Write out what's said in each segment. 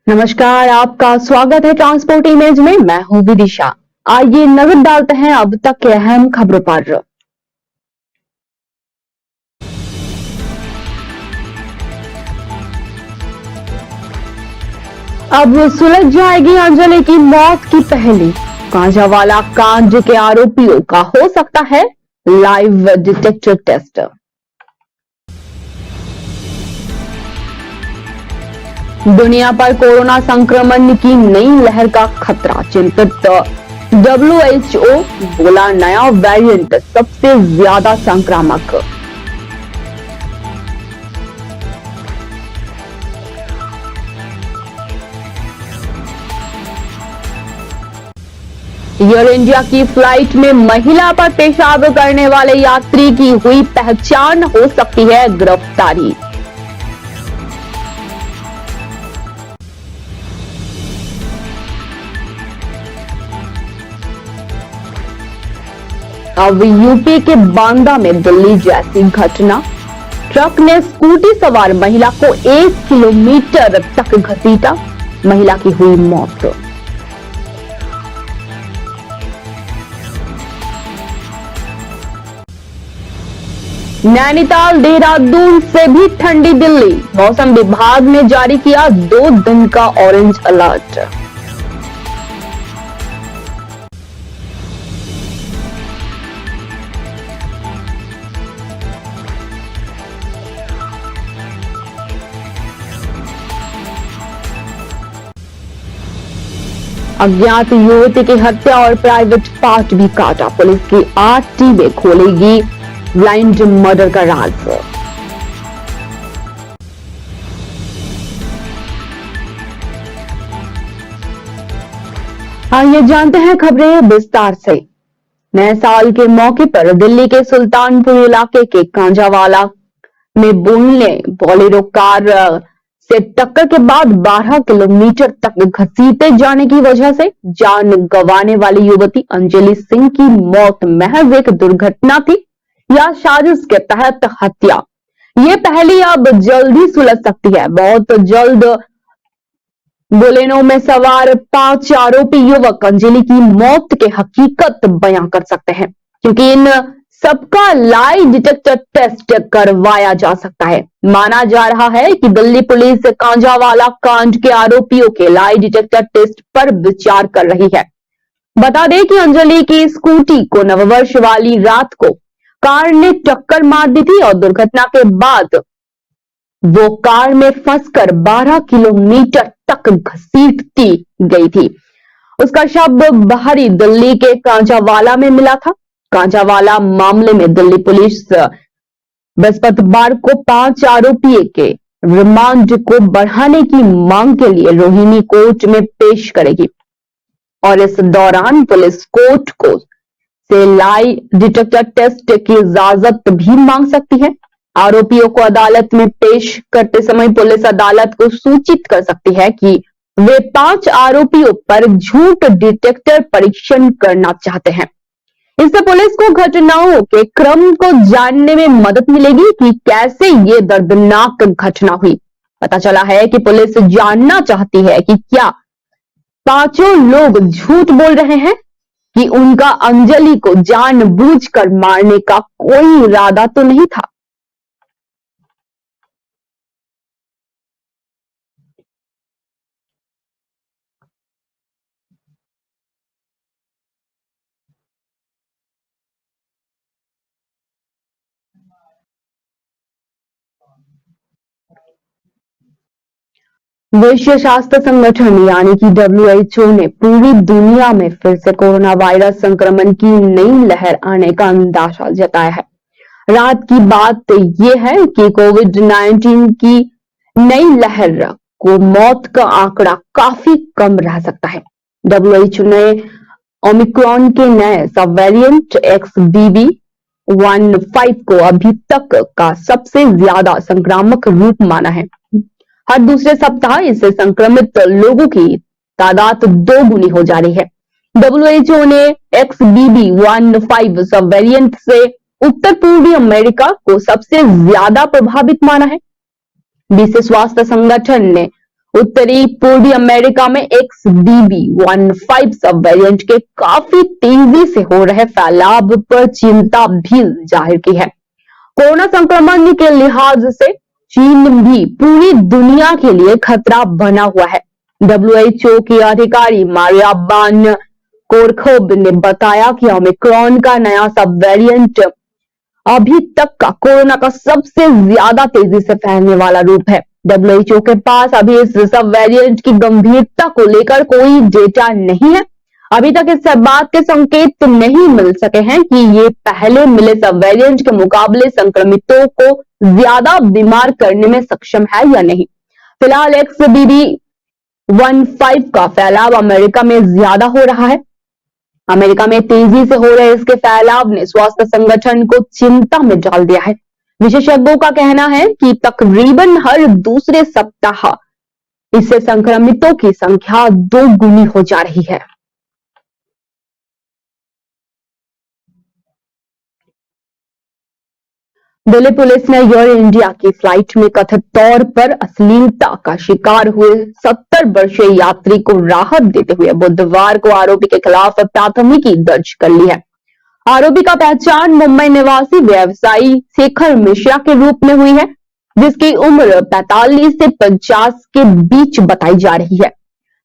नमस्कार, आपका स्वागत है ट्रांसपोर्ट इमेज में। मैं हूं विदिशा। आइए नजर डालते हैं अब तक के अहम खबरों पर। अब सुलझ जाएगी अंजलि की मौत की पहेली। कांझावाला कांड के आरोपियों का हो सकता है लाइव डिटेक्टर टेस्ट। दुनिया पर कोरोना संक्रमण की नई लहर का खतरा, चिंतित WHO। बोला नया वेरिएंट सबसे ज्यादा संक्रामक। एयर इंडिया की फ्लाइट में महिला पर पेशाब करने वाले यात्री की हुई पहचान, हो सकती है गिरफ्तारी। अब यूपी के बांदा में दिल्ली जैसी घटना। ट्रक ने स्कूटी सवार महिला को 1 किलोमीटर तक घसीटा, महिला की हुई मौत। नैनीताल देहरादून से भी ठंडी दिल्ली, मौसम विभाग ने जारी किया 2 दिन का ऑरेंज अलर्ट। अज्ञात युवती की हत्या और प्राइवेट पार्ट भी काटा, पुलिस की 8 टीमें खोलेगी ब्लाइंड मर्डर का राज। आइए जानते हैं खबरें विस्तार से। नए साल के मौके पर दिल्ली के सुल्तानपुर इलाके के कांझावाला में बोलने बोलेरो कार से टक्कर के बाद 12 किलोमीटर तक घसीटे जाने की वजह से जान गंवाने वाली युवती अंजलि सिंह की मौत महज एक दुर्घटना थी या साजिश के तहत हत्या, ये पहली अब जल्द ही सुलझ सकती है। बहुत जल्द बोलेनो में सवार 5 आरोपी युवक अंजलि की मौत के हकीकत बयां कर सकते हैं, क्योंकि इन सबका लाई डिटेक्टर टेस्ट करवाया जा सकता है। माना जा रहा है कि दिल्ली पुलिस कांझावाला कांड के आरोपियों के लाई डिटेक्टर टेस्ट पर विचार कर रही है। बता दें कि अंजलि की स्कूटी को नववर्ष वाली रात को कार ने टक्कर मार दी थी और दुर्घटना के बाद वो कार में फंसकर 12 किलोमीटर तक घसीटती गई थी। उसका शव बाहरी दिल्ली के कांझावाला में मिला था। कांझावाला मामले में दिल्ली पुलिस बृहस्पतिवार को 5 आरोपी के रिमांड को बढ़ाने की मांग के लिए रोहिणी कोर्ट में पेश करेगी और इस दौरान पुलिस कोर्ट को से लाई डिटेक्टर टेस्ट की इजाजत भी मांग सकती है। आरोपियों को अदालत में पेश करते समय पुलिस अदालत को सूचित कर सकती है कि वे 5 आरोपियों पर झूठ डिटेक्टर परीक्षण करना चाहते हैं। इससे पुलिस को घटनाओं के क्रम को जानने में मदद मिलेगी कि कैसे ये दर्दनाक घटना हुई। पता चला है कि पुलिस जानना चाहती है कि क्या 5 लोग झूठ बोल रहे हैं कि उनका अंजलि को जानबूझकर मारने का कोई इरादा तो नहीं था। विश्व स्वास्थ्य संगठन यानी कि WHO ने पूरी दुनिया में फिर से कोरोना वायरस संक्रमण की नई लहर आने का अंदाजा जताया है। रात की बात यह है कि कोविड-19 की नई लहर को मौत का आंकड़ा काफी कम रह सकता है। WHO ने ओमिक्रॉन के नए सब वेरिएंट XBB.1.5 को अभी तक का सबसे ज्यादा संक्रामक रूप माना है। हर दूसरे सप्ताह इससे संक्रमित लोगों की तादाद 2 गुनी हो जा रही है। WHO ने XBB.1.5 सब वेरिएंट से उत्तर पूर्वी अमेरिका को सबसे ज्यादा प्रभावित माना है। विश्व स्वास्थ्य संगठन ने उत्तरी पूर्वी अमेरिका में XBB.1.5 सब वेरिएंट के काफी तेजी से हो रहे फैलाव पर चिंता भी जाहिर की है। कोरोना संक्रमण के लिहाज से चीन भी पूरी दुनिया के लिए खतरा बना हुआ है। WHO की अधिकारी मारिया बान कोरखोब ने बताया कि ओमिक्रॉन का नया सब वेरिएंट अभी तक का कोरोना का सबसे ज्यादा तेजी से फैलने वाला रूप है। WHO के पास अभी इस सब वेरिएंट की गंभीरता को लेकर कोई डेटा नहीं है। अभी तक इस बात के संकेत नहीं मिल सके हैं कि ये पहले मिले सब वेरिएंट के मुकाबले संक्रमितों को ज्यादा बीमार करने में सक्षम है या नहीं। फिलहाल XBB.1.5 का फैलाव अमेरिका में ज्यादा हो रहा है। अमेरिका में तेजी से हो रहे इसके फैलाव ने स्वास्थ्य संगठन को चिंता में डाल दिया है। विशेषज्ञों का कहना है कि तकरीबन हर दूसरे सप्ताह इससे संक्रमितों की संख्या 2 गुनी हो जा रही है। दिल्ली पुलिस ने एयर इंडिया की फ्लाइट में कथित तौर पर अश्लीलता का शिकार हुए 70 वर्षीय यात्री को राहत देते हुए बुधवार को आरोपी के खिलाफ प्राथमिकी दर्ज कर ली है। आरोपी का पहचान मुंबई निवासी व्यवसायी शेखर मिश्रा के रूप में हुई है, जिसकी उम्र 45 से 50 के बीच बताई जा रही है।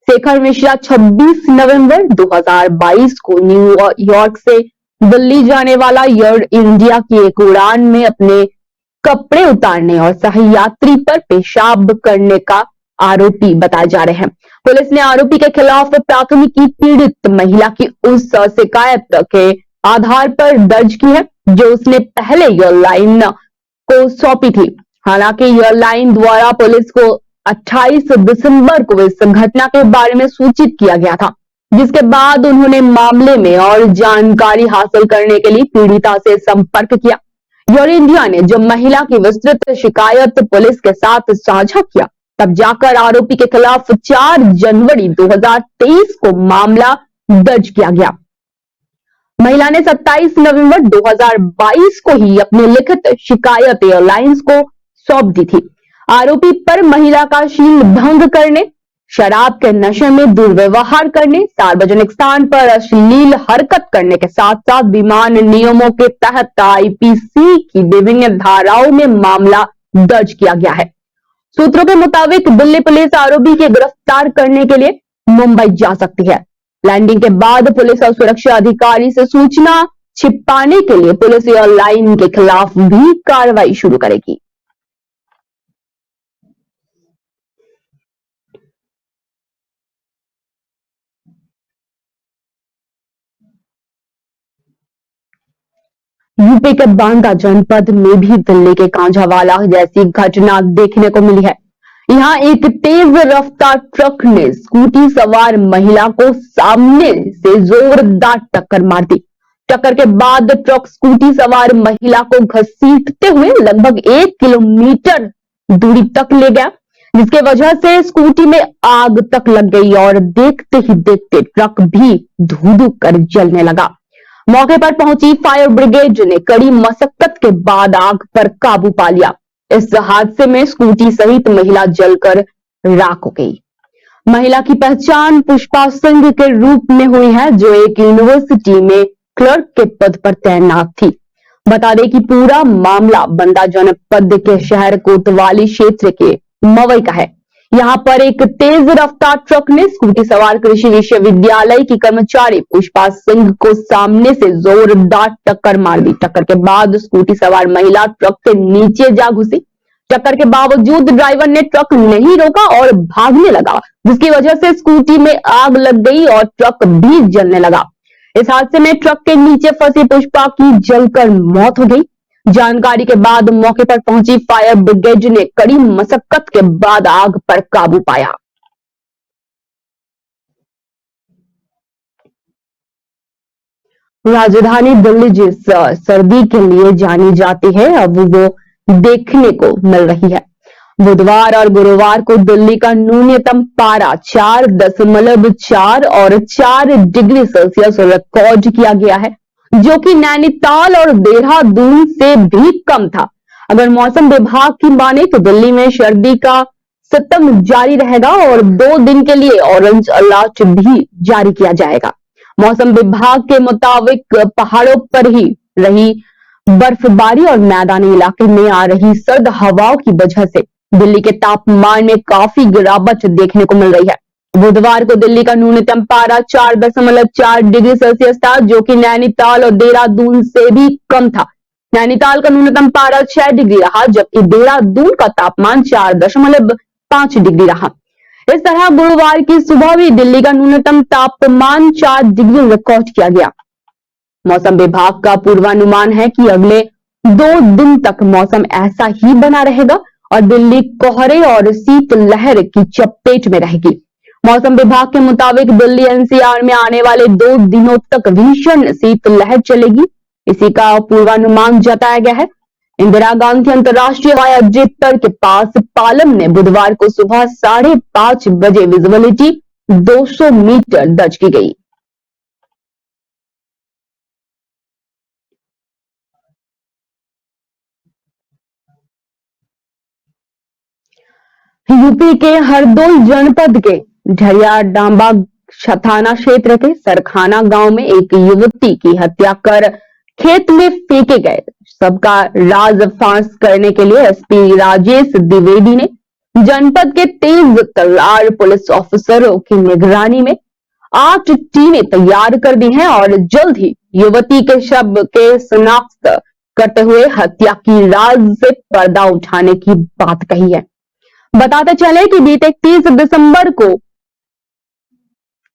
शेखर मिश्रा 26 नवंबर 2022 को न्यूयॉर्क से दिल्ली जाने वाला एयर इंडिया की एक उड़ान में अपने कपड़े उतारने और सहयात्री पर पेशाब करने का आरोपी बताए जा रहे हैं। पुलिस ने आरोपी के खिलाफ प्राथमिकी पीड़ित महिला की उस शिकायत के आधार पर दर्ज की है जो उसने पहले एयरलाइन को सौंपी थी। हालांकि एयरलाइन द्वारा पुलिस को 28 दिसंबर को इस घटना के बारे में सूचित किया गया था, जिसके बाद उन्होंने मामले में और जानकारी हासिल करने के लिए पीड़िता से संपर्क किया। एयर इंडिया ने जब महिला की विस्तृत शिकायत पुलिस के साथ साझा किया, तब जाकर आरोपी के खिलाफ 4 जनवरी 2023 को मामला दर्ज किया गया। महिला ने 27 नवंबर 2022 को ही अपनी लिखित शिकायत एयरलाइंस को सौंप दी थी। आरोपी पर महिला का शील भंग करने, शराब के नशे में दुर्व्यवहार करने, सार्वजनिक स्थान पर अश्लील हरकत करने के साथ साथ विमान नियमों के तहत IPC की विभिन्न धाराओं में मामला दर्ज किया गया है। सूत्रों के मुताबिक दिल्ली पुलिस आरोपी के गिरफ्तार करने के लिए मुंबई जा सकती है। लैंडिंग के बाद पुलिस और सुरक्षा अधिकारी से सूचना छिपाने के लिए पुलिस एयरलाइन के खिलाफ भी कार्रवाई शुरू करेगी। यूपी के बांदा जनपद में भी दिल्ली के कांझावाला जैसी घटना देखने को मिली है। यहाँ एक तेज रफ्तार ट्रक ने स्कूटी सवार महिला को सामने से जोरदार टक्कर मार दी। टक्कर के बाद ट्रक स्कूटी सवार महिला को घसीटते हुए लगभग 1 किलोमीटर दूरी तक ले गया, जिसके वजह से स्कूटी में आग तक लग गई और देखते ही देखते ट्रक भी धू-धू कर जलने लगा। मौके पर पहुंची फायर ब्रिगेड ने कड़ी मशक्कत के बाद आग पर काबू पा लिया। इस हादसे में स्कूटी सहित महिला जलकर राख हो गई। महिला की पहचान पुष्पा सिंह के रूप में हुई है, जो एक यूनिवर्सिटी में क्लर्क के पद पर तैनात थी। बता दें कि पूरा मामला बांदा जनपद के शहर कोतवाली क्षेत्र के मवई का है। यहाँ पर एक तेज रफ्तार ट्रक ने स्कूटी सवार कृषि विश्वविद्यालय की कर्मचारी पुष्पा सिंह को सामने से जोरदार टक्कर मार दी। टक्कर के बाद स्कूटी सवार महिला ट्रक के नीचे जा घुसी। टक्कर के बावजूद ड्राइवर ने ट्रक नहीं रोका और भागने लगा, जिसकी वजह से स्कूटी में आग लग गई और ट्रक भी जलने लगा। इस हादसे में ट्रक के नीचे फंसी पुष्पा की जलकर मौत हो गई। जानकारी के बाद मौके पर पहुंची फायर ब्रिगेड ने कड़ी मशक्कत के बाद आग पर काबू पाया। राजधानी दिल्ली जिस सर्दी के लिए जानी जाती है, अब वो देखने को मिल रही है। बुधवार और गुरुवार को दिल्ली का न्यूनतम पारा 4.4 और 4 डिग्री सेल्सियस रिकॉर्ड किया गया है, जो कि नैनीताल और देहरादून से भी कम था। अगर मौसम विभाग की माने तो दिल्ली में सर्दी का सितम जारी रहेगा और 2 दिन के लिए ऑरेंज अलर्ट भी जारी किया जाएगा। मौसम विभाग के मुताबिक पहाड़ों पर ही रही बर्फबारी और मैदानी इलाके में आ रही सर्द हवाओं की वजह से दिल्ली के तापमान में काफी गिरावट देखने को मिल रही है। बुधवार को दिल्ली का न्यूनतम पारा 4.4 डिग्री सेल्सियस था, जो कि नैनीताल और देहरादून से भी कम था। नैनीताल का न्यूनतम पारा 6 डिग्री रहा, जबकि देहरादून का तापमान 4.5 डिग्री रहा। इस तरह गुरुवार की सुबह भी दिल्ली का न्यूनतम तापमान 4 डिग्री रिकॉर्ड किया गया। मौसम विभाग का पूर्वानुमान है कि अगले 2 दिन तक मौसम ऐसा ही बना रहेगा और दिल्ली कोहरे और शीतलहर की चपेट में रहेगी। मौसम विभाग के मुताबिक दिल्ली एनसीआर में आने वाले 2 दिनों तक भीषण शीतलहर चलेगी। इसी का पूर्वानुमान जताया गया है। इंदिरा गांधी अंतर्राष्ट्रीय हवाई अड्डे के पास पालम ने बुधवार को सुबह 5:30 बजे विजिबिलिटी 200 मीटर दर्ज की गई। यूपी के हरदोई जनपद के झरिया डांबा थाना क्षेत्र के सरखाना गांव में एक युवती की हत्या कर खेत में फेंके गए सबका राज फांस करने के लिए एसपी राजेश द्विवेदी ने जनपद के तेज तर्रार पुलिस ऑफिसरों की निगरानी में 8 टीमें तैयार कर दी हैं और जल्द ही युवती के शव के शिनाख्त करते हुए हत्या की राज से पर्दा उठाने की बात कही है। बताते चले कि बीते 30 दिसंबर को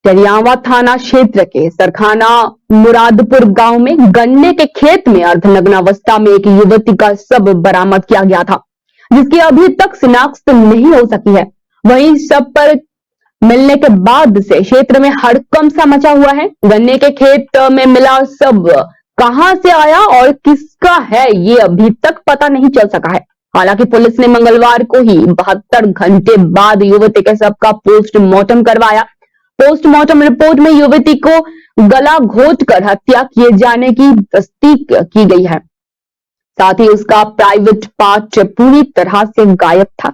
चरियावा थाना क्षेत्र के सरखाना मुरादपुर गांव में गन्ने के खेत में अर्धनग्न अवस्था में एक युवती का शव बरामद किया गया था, जिसकी अभी तक शिनाख्त नहीं हो सकी है। वहीं शव पर मिलने के बाद से क्षेत्र में हड़कंप सा मचा हुआ है। गन्ने के खेत में मिला शव कहां से आया और किसका है, ये अभी तक पता नहीं चल सका है। हालांकि पुलिस ने मंगलवार को ही 72 घंटे बाद युवती के शव का पोस्टमार्टम करवाया। पोस्टमार्टम रिपोर्ट में युवती को गला घोंटकर हत्या किए जाने की तस्दीक की गई है। साथ ही उसका प्राइवेट पार्ट पूरी तरह से गायब था,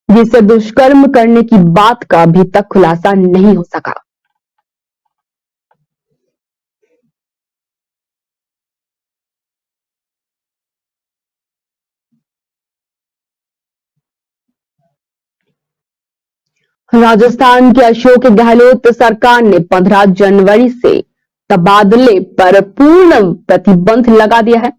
जिससे दुष्कर्म करने की बात का अभी तक खुलासा नहीं हो सका। राजस्थान के अशोक गहलोत सरकार ने 15 जनवरी से तबादले पर पूर्ण प्रतिबंध लगा दिया है।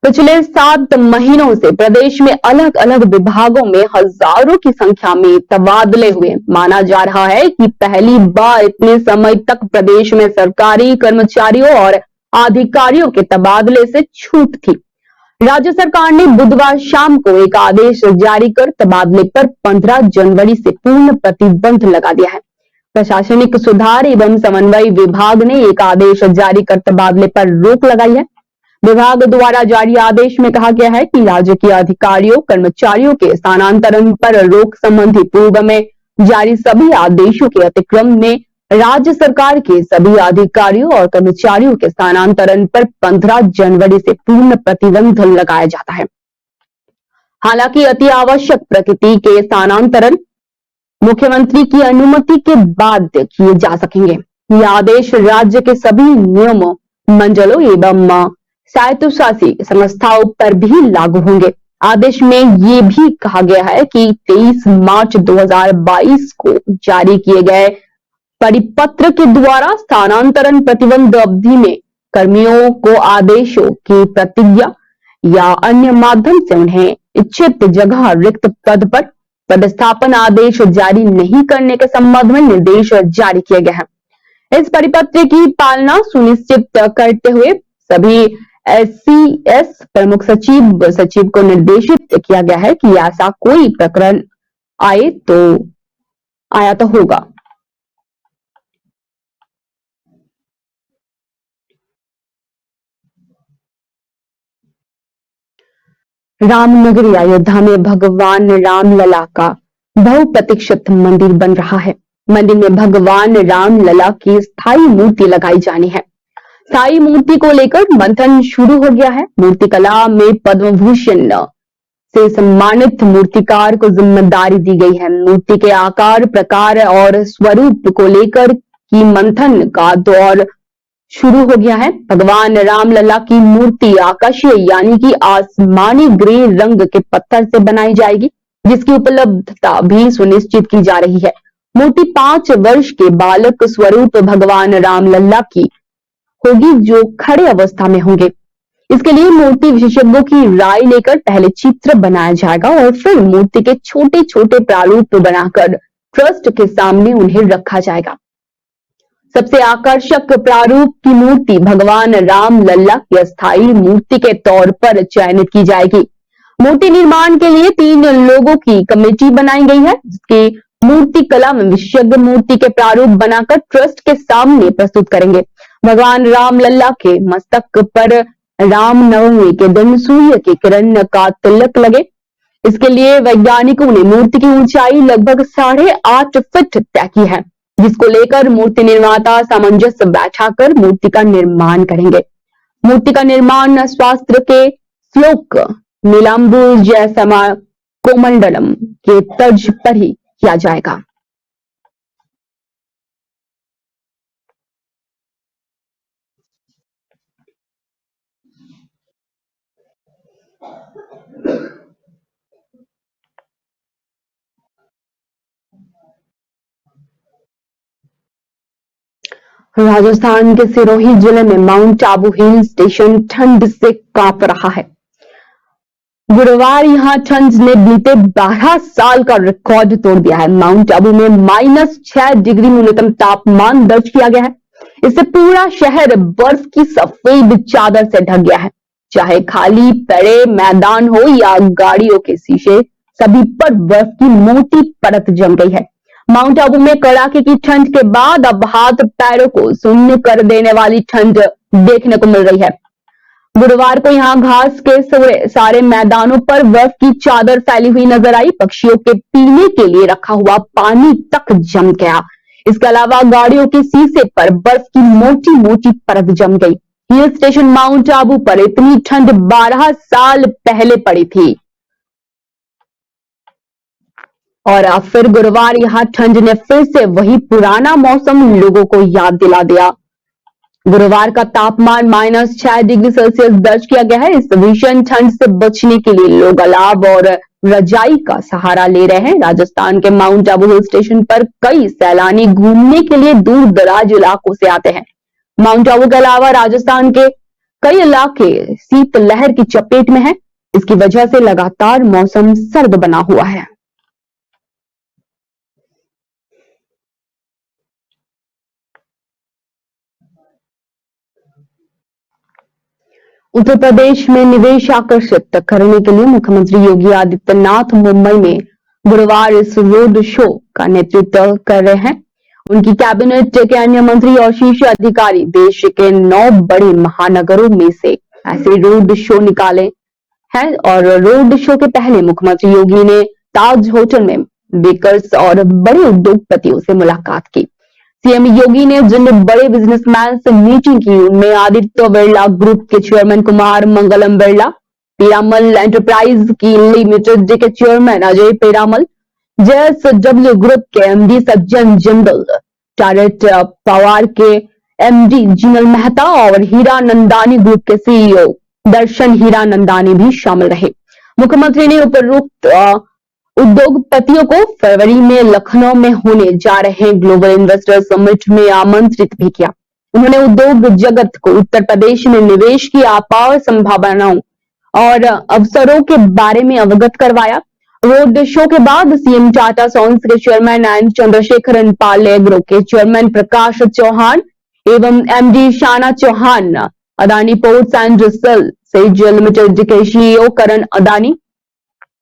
पिछले 7 महीनों से प्रदेश में अलग अलग विभागों में हजारों की संख्या में तबादले हुए। माना जा रहा है कि पहली बार इतने समय तक प्रदेश में सरकारी कर्मचारियों और अधिकारियों के तबादले से छूट थी। राज्य सरकार ने बुधवार शाम को एक आदेश जारी कर तबादले पर 15 जनवरी से पूर्ण प्रतिबंध लगा दिया है। प्रशासनिक सुधार एवं समन्वय विभाग ने एक आदेश जारी कर तबादले पर रोक लगाई है। विभाग द्वारा जारी आदेश में कहा गया है कि राज्य के अधिकारियों कर्मचारियों के स्थानांतरण पर रोक संबंधी पूर्व में जारी सभी आदेशों के अतिक्रमण में राज्य सरकार के सभी अधिकारियों और कर्मचारियों के स्थानांतरण पर 15 जनवरी से पूर्ण प्रतिबंध लगाया जाता है। हालांकि अति आवश्यक प्रकृति के स्थानांतरण मुख्यमंत्री की अनुमति के बाद किए जा सकेंगे। यह आदेश राज्य के सभी नियमों मंडलों एवं स्वायत्तशासी संस्थाओं पर भी लागू होंगे। आदेश में ये भी कहा गया है कि 23 मार्च 2022 को जारी किए गए परिपत्र के द्वारा स्थानांतरण प्रतिबंध अवधि में कर्मियों को आदेशों की प्रतिज्ञा या अन्य माध्यम से उन्हें इच्छित जगह रिक्त पद पर पदस्थापन आदेश जारी नहीं करने के संबंध में निर्देश जारी किए गए हैं। इस परिपत्र की पालना सुनिश्चित करते हुए सभी एससीएस प्रमुख सचिव को निर्देशित किया गया है कि ऐसा कोई प्रकरण आया तो होगा। रामनगरी अयोध्या में भगवान रामलला का बहुप्रतीक्षित मंदिर बन रहा है। मंदिर में भगवान रामलला की स्थायी मूर्ति लगाई जानी है। स्थायी मूर्ति को लेकर मंथन शुरू हो गया है। मूर्ति कला में पद्म भूषण से सम्मानित मूर्तिकार को जिम्मेदारी दी गई है। मूर्ति के आकार, प्रकार और स्वरूप को लेकर की मंथन का दौर शुरू हो गया है। भगवान रामलला की मूर्ति आकाशीय यानी कि आसमानी ग्रे रंग के पत्थर से बनाई जाएगी, जिसकी उपलब्धता भी सुनिश्चित की जा रही है। मूर्ति 5 वर्ष के बालक स्वरूप भगवान रामलला की होगी, जो खड़े अवस्था में होंगे। इसके लिए मूर्ति विशेषज्ञों की राय लेकर पहले चित्र बनाया जाएगा और फिर मूर्ति के छोटे छोटे प्रारूप बनाकर ट्रस्ट के सामने उन्हें रखा जाएगा। सबसे आकर्षक प्रारूप की मूर्ति भगवान राम लल्ला की अस्थायी मूर्ति के तौर पर चयनित की जाएगी। मूर्ति निर्माण के लिए 3 लोगों की कमेटी बनाई गई है, जिसकी मूर्ति कला में विशेषज्ञ मूर्ति के प्रारूप बनाकर ट्रस्ट के सामने प्रस्तुत करेंगे। भगवान राम लल्ला के मस्तक पर रामनवमी के दिन सूर्य की किरण का तिलक लगे। इसके लिए वैज्ञानिकों ने मूर्ति की ऊंचाई लगभग 8.5 फीट तय की है, जिसको लेकर मूर्ति निर्माता सामंजस्य बैठाकर मूर्ति का निर्माण करेंगे। मूर्ति का निर्माण शास्त्र के श्लोक नीलांबू जैसमा कोमंडलम के तर्ज पर ही किया जाएगा। राजस्थान के सिरोही जिले में माउंट आबू हिल स्टेशन ठंड से कांप रहा है। गुरुवार यहां ठंड ने बीते 12 साल का रिकॉर्ड तोड़ दिया है। माउंट आबू में -6 डिग्री न्यूनतम तापमान दर्ज किया गया है। इससे पूरा शहर बर्फ की सफेद चादर से ढक गया है। चाहे खाली पड़े मैदान हो या गाड़ियों के शीशे, सभी पर बर्फ की मोटी परत जम गई है। माउंट आबू में कड़ाके की ठंड के बाद अब हाथ पैरों को शून्य कर देने वाली ठंड देखने को मिल रही है। गुरुवार को यहां घास के सारे मैदानों पर बर्फ की चादर फैली हुई नजर आई। पक्षियों के पीने के लिए रखा हुआ पानी तक जम गया। इसके अलावा गाड़ियों के शीशे पर बर्फ की मोटी मोटी परत जम गई। हिल स्टेशन माउंट आबू पर इतनी ठंड 12 साल पहले पड़ी थी और अब फिर गुरुवार यहां ठंड ने फिर से वही पुराना मौसम लोगों को याद दिला दिया। गुरुवार का तापमान -6 डिग्री सेल्सियस दर्ज किया गया है। इस भीषण ठंड से बचने के लिए लोग अलाव और रजाई का सहारा ले रहे हैं। राजस्थान के माउंट आबू हिल स्टेशन पर कई सैलानी घूमने के लिए दूर दराज इलाकों से आते हैं। माउंट आबू के अलावा राजस्थान के कई इलाके शीतलहर की चपेट में हैं। इसकी वजह से लगातार मौसम सर्द बना हुआ है। उत्तर प्रदेश में निवेश आकर्षित करने के लिए मुख्यमंत्री योगी आदित्यनाथ मुंबई में गुरुवार इस रोड शो का नेतृत्व कर रहे हैं। उनकी कैबिनेट के अन्य मंत्री और शीर्ष अधिकारी देश के 9 बड़े महानगरों में से ऐसे रोड शो निकाले हैं और रोड शो के पहले मुख्यमंत्री योगी ने ताज होटल में बेकर्स और बड़े उद्योगपतियों से मुलाकात की। सीएम योगी ने जिन बड़े बिजनेसमैन से मीटिंग की, उनमें आदित्य बिरला ग्रुप के चेयरमैन कुमार मंगलम बिरला, पीरामल एंटरप्राइज की लिमिटेड के chairman Ajay Piramal, JSW group के एमडी सज्जन जिंदल, टैरेट पवार के एमडी जिनल मेहता और हीरा नंदानी ग्रुप के सीईओ दर्शन हीरा नंदानी भी शामिल रहे। मुख्यमंत्री ने उपरोक्त उद्योगपतियों को फरवरी में लखनऊ में होने जा रहे ग्लोबल इन्वेस्टर समिट में आमंत्रित भी किया। उन्होंने उद्योग जगत को उत्तर प्रदेश में निवेश की अपार संभावनाओं और अवसरों के बारे में अवगत करवाया। रोड शो के बाद सीएम टाटा सॉन्स के chairman N Chandrasekaran Pal Agro के चेयरमैन प्रकाश चौहान एवं MD Shana Chauhan, Adani Ports and SEZ Limited के CEO Karan Adani,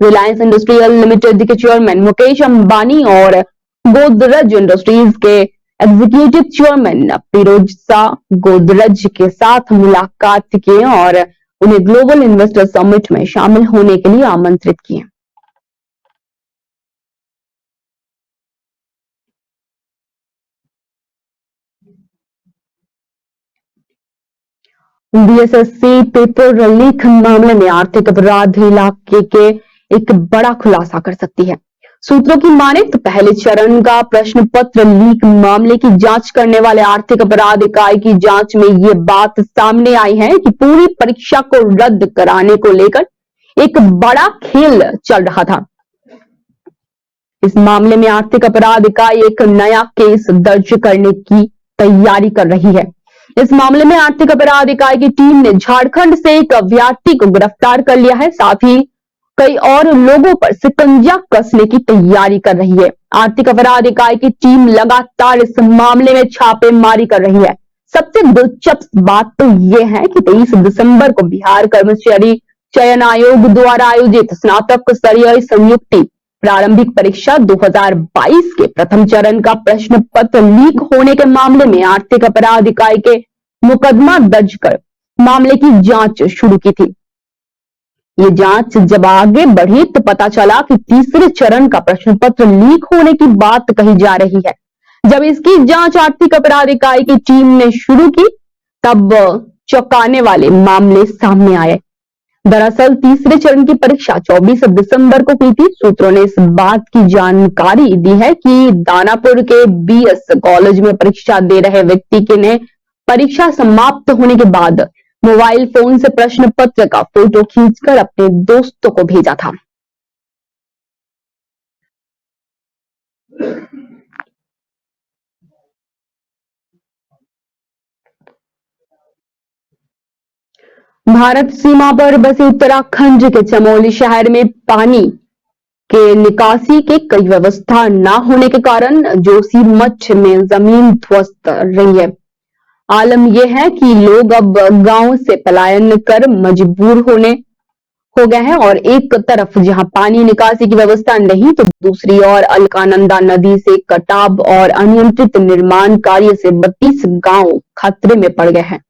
Reliance Industrial Limited के चेयरमैन मुकेश अंबानी और गोदरेज इंडस्ट्रीज के एग्जीक्यूटिव चेयरमैन फिरोजा गोदरेज के साथ मुलाकात किए और उन्हें ग्लोबल इन्वेस्टर समिट में शामिल होने के लिए आमंत्रित किए। बीएसएससी पेपर लीक मामले में आर्थिक अपराध इलाके के एक बड़ा खुलासा कर सकती है। सूत्रों की माने तो पहले चरण का प्रश्न पत्र लीक मामले की जांच करने वाले आर्थिक अपराध इकाई की जांच में ये बात सामने आई है कि पूरी परीक्षा को रद्द कराने को लेकर एक बड़ा खेल चल रहा था। इस मामले में आर्थिक अपराध इकाई एक नया केस दर्ज करने की तैयारी कर रही है। इस मामले में आर्थिक अपराध इकाई की टीम ने झारखंड से एक अभ्यर्थी को गिरफ्तार कर लिया है, साथ ही कई और लोगों पर शिकंजा कसने की तैयारी कर रही है। आर्थिक अपराध इकाई की टीम लगातार इस मामले में छापेमारी कर रही है। सबसे दिलचस्प बात तो यह है कि 23 दिसंबर को बिहार कर्मचारी चयन आयोग द्वारा आयोजित स्नातक स्तरीय संयुक्त प्रारंभिक परीक्षा 2022 के प्रथम चरण का प्रश्न पत्र लीक होने के मामले में आर्थिक अपराध इकाई के मुकदमा दर्ज कर मामले की जांच शुरू की थी। ये जांच जब आगे बढ़ी तो पता चला कि तीसरे चरण का प्रश्न पत्र लीक होने की बात कही जा रही है। जब इसकी जांच आर्थिक अपराध इकाई की टीम ने शुरू की तब चौंकाने वाले मामले सामने आए। दरअसल तीसरे चरण की परीक्षा 24 दिसंबर को हुई थी। सूत्रों ने इस बात की जानकारी दी है कि दानापुर के बीएस कॉलेज में परीक्षा दे रहे व्यक्ति के ने परीक्षा समाप्त होने के बाद मोबाइल फोन से प्रश्न पत्र का फोटो खींचकर अपने दोस्तों को भेजा था। भारत सीमा पर बसे उत्तराखंड के चमोली शहर में पानी के निकासी के कई व्यवस्था न होने के कारण जोशीमठ में जमीन ध्वस्त रही है। आलम यह है कि लोग अब गांव से पलायन कर मजबूर हो गए हैं और एक तरफ जहां पानी निकासी की व्यवस्था नहीं तो दूसरी ओर अलकानंदा नदी से कटाव और अनियंत्रित निर्माण कार्य से 32 गांव खतरे में पड़ गए हैं।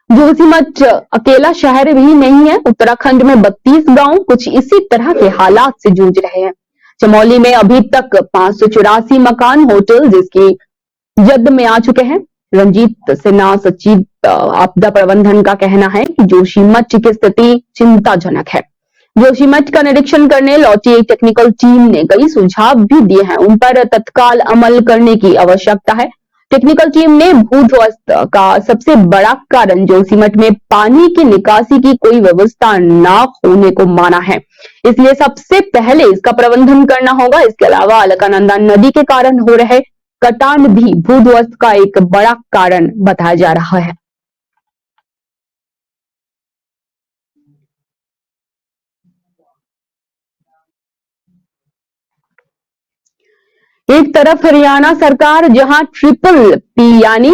जोशीमठ अकेला शहर भी नहीं है। उत्तराखंड में 32 गांव कुछ इसी तरह के हालात से जूझ रहे हैं। चमोली में अभी तक 584 मकान होटल जिसकी जद में आ चुके हैं। रंजीत सिन्हा सचिव आपदा प्रबंधन का कहना है कि जोशीमठ की स्थिति चिंताजनक है। जोशीमठ का निरीक्षण करने लौटी एक टेक्निकल टीम ने कई सुझाव भी दिए हैं, उन पर तत्काल अमल करने की आवश्यकता है। टेक्निकल टीम ने भूध्वस्त का सबसे बड़ा कारण जोशीमठ में पानी की निकासी की कोई व्यवस्था न होने को माना है, इसलिए सबसे पहले इसका प्रबंधन करना होगा। इसके अलावा अलकनंदा नदी के कारण हो रहे कटान भी भूध्वस्त का एक बड़ा कारण बताया जा रहा है। एक तरफ हरियाणा सरकार जहां ट्रिपल पी यानी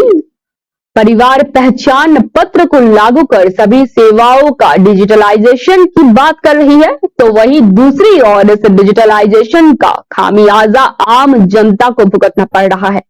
परिवार पहचान पत्र को लागू कर सभी सेवाओं का डिजिटलाइजेशन की बात कर रही है, तो वहीं दूसरी ओर इस डिजिटलाइजेशन का खामियाजा आम जनता को भुगतना पड़ रहा है।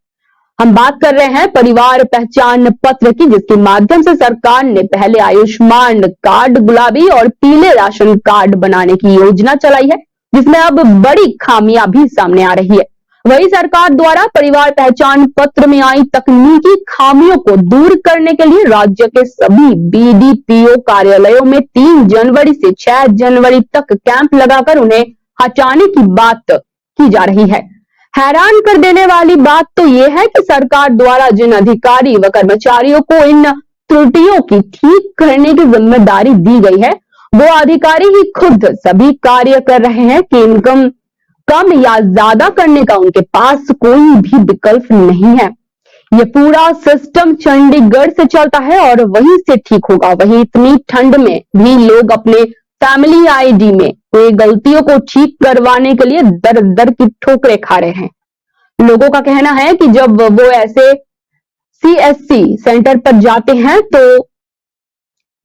हम बात कर रहे हैं परिवार पहचान पत्र की, जिसके माध्यम से सरकार ने पहले आयुष्मान कार्ड, गुलाबी और पीले राशन कार्ड बनाने की योजना चलाई है, जिसमें अब बड़ी खामियां भी सामने आ रही है। वही सरकार द्वारा परिवार पहचान पत्र में आई तकनीकी खामियों को दूर करने के लिए राज्य के सभी बीडीपीओ कार्यालयों में 3 जनवरी से 6 जनवरी तक कैंप लगाकर उन्हें हटाने की बात की जा रही है। हैरान कर देने वाली बात तो यह है कि सरकार द्वारा जिन अधिकारी व कर्मचारियों को इन त्रुटियों की ठीक करने की जिम्मेदारी दी गई है, वो अधिकारी ही खुद सभी कार्य कर रहे हैं कि इनकम कम या ज्यादा करने का उनके पास कोई भी विकल्प नहीं है। ये पूरा सिस्टम चंडीगढ़ से चलता है और वहीं से ठीक होगा। वहीं इतनी ठंड में भी लोग अपने फैमिली आईडी में हुई गलतियों को ठीक करवाने के लिए दर दर की ठोकरें खा रहे हैं। लोगों का कहना है कि जब वो ऐसे सीएससी सेंटर पर जाते हैं तो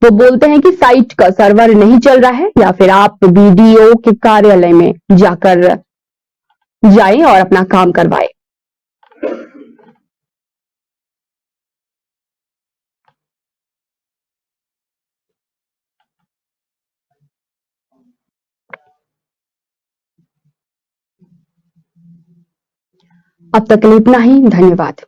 वो बोलते हैं कि साइट का सर्वर नहीं चल रहा है, या फिर आप बीडीओ के कार्यालय में जाएं और अपना काम करवाएं। अब तक के लिए इतना ही। धन्यवाद।